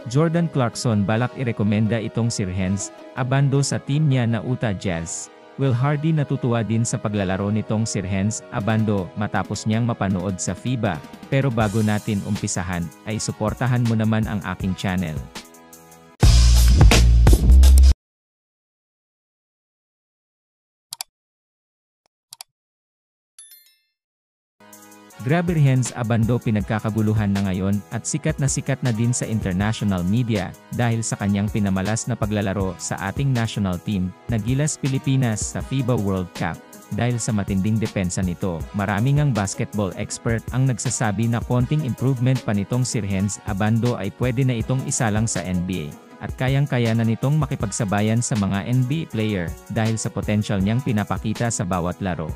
Jordan Clarkson balak irekomenda itong Sirhens Abando sa team niya na Utah Jazz. Will Hardy natutuwa din sa paglalaro nitong Sirhens Abando matapos niyang mapanood sa FIBA, pero bago natin umpisahan, ay suportahan mo naman ang aking channel. Grabe Sirhens Abando pinagkakaguluhan na ngayon at sikat na din sa international media dahil sa kanyang pinamalas na paglalaro sa ating national team na Gilas Pilipinas sa FIBA World Cup. Dahil sa matinding depensa nito, maraming ang basketball expert ang nagsasabi na konting improvement pa nitong Sirhens Abando ay pwede na itong isalang sa NBA. At kayang-kaya na nitong makipagsabayan sa mga NBA player dahil sa potential niyang pinapakita sa bawat laro.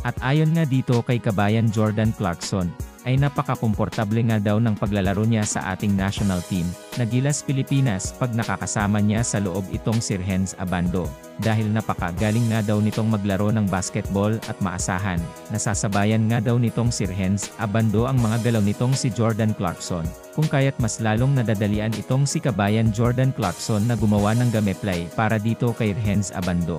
At ayon nga dito kay kabayan Jordan Clarkson, ay napaka-komportable nga daw ng paglalaro niya sa ating national team, na Gilas Pilipinas pag nakakasama niya sa loob itong Sirhens Abando, dahil napakagaling nga daw nitong maglaro ng basketball at maasahan, nasasabayan nga daw nitong Sirhens Abando ang mga galaw nitong si Jordan Clarkson, kung kaya't mas lalong nadadalian itong si kabayan Jordan Clarkson na gumawa ng gameplay para dito kay Sirhens Abando.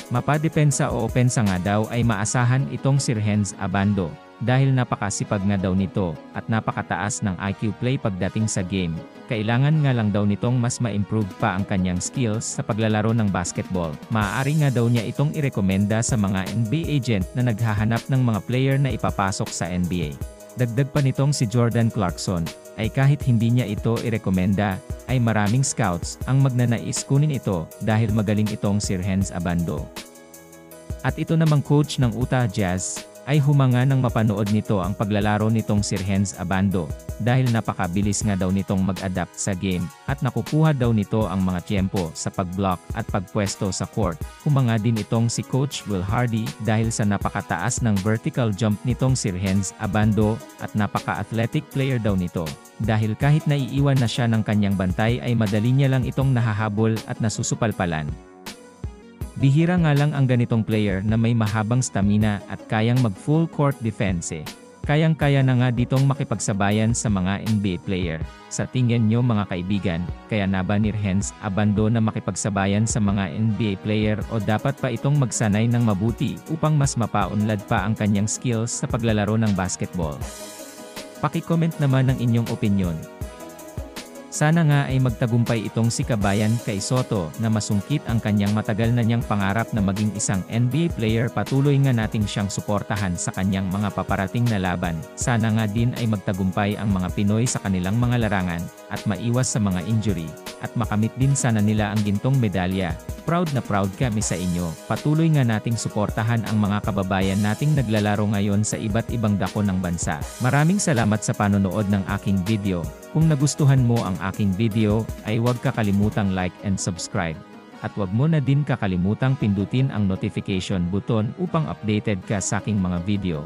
Mapadepensa o opensa nga daw ay maasahan itong Sirhens Abando, dahil napakasipag nga daw nito, at napakataas ng IQ play pagdating sa game. Kailangan nga lang daw nitong mas ma-improve pa ang kanyang skills sa paglalaro ng basketball. Maaari nga daw niya itong irekomenda sa mga NBA agent na naghahanap ng mga player na ipapasok sa NBA. Dagdag pa nitong si Jordan Clarkson, ay kahit hindi niya ito irekomenda, ay maraming scouts ang magnanais kunin ito dahil magaling itong Sirhens Abando. At ito namang coach ng Utah Jazz, ay humanga nang mapanood nito ang paglalaro nitong Sirhens Abando, dahil napakabilis nga daw nitong mag-adapt sa game, at nakukuha daw nito ang mga tiyempo sa pag-block at pagpwesto sa court. Humanga din itong si Coach Will Hardy dahil sa napakataas ng vertical jump nitong Sirhens Abando, at napaka-athletic player daw nito. Dahil kahit naiiwan na siya ng kanyang bantay ay madali niya lang itong nahahabol at nasusupalpalan. Bihira nga lang ang ganitong player na may mahabang stamina at kayang mag-full court defense. Kayang-kaya na nga ditong makipagsabayan sa mga NBA player. Sa tingin nyo mga kaibigan, kaya na ba ni Sirhens Abando na makipagsabayan sa mga NBA player o dapat pa itong magsanay ng mabuti upang mas mapaunlad pa ang kanyang skills sa paglalaro ng basketball? Paki-comment naman ang inyong opinyon. Sana nga ay magtagumpay itong si kabayan kay Soto na masungkit ang kanyang matagal na niyang pangarap na maging isang NBA player. Patuloy nga nating siyang suportahan sa kanyang mga paparating na laban. Sana nga din ay magtagumpay ang mga Pinoy sa kanilang mga larangan at maiwas sa mga injury at makamit din sana nila ang gintong medalya. Proud na proud kami sa inyo. Patuloy nga nating suportahan ang mga kababayan nating naglalaro ngayon sa iba't ibang dako ng bansa. Maraming salamat sa panonood ng aking video. Kung nagustuhan mo ang aking video, ay huwag kakalimutang like and subscribe. At huwag mo na din kakalimutang pindutin ang notification button upang updated ka sa aking mga video.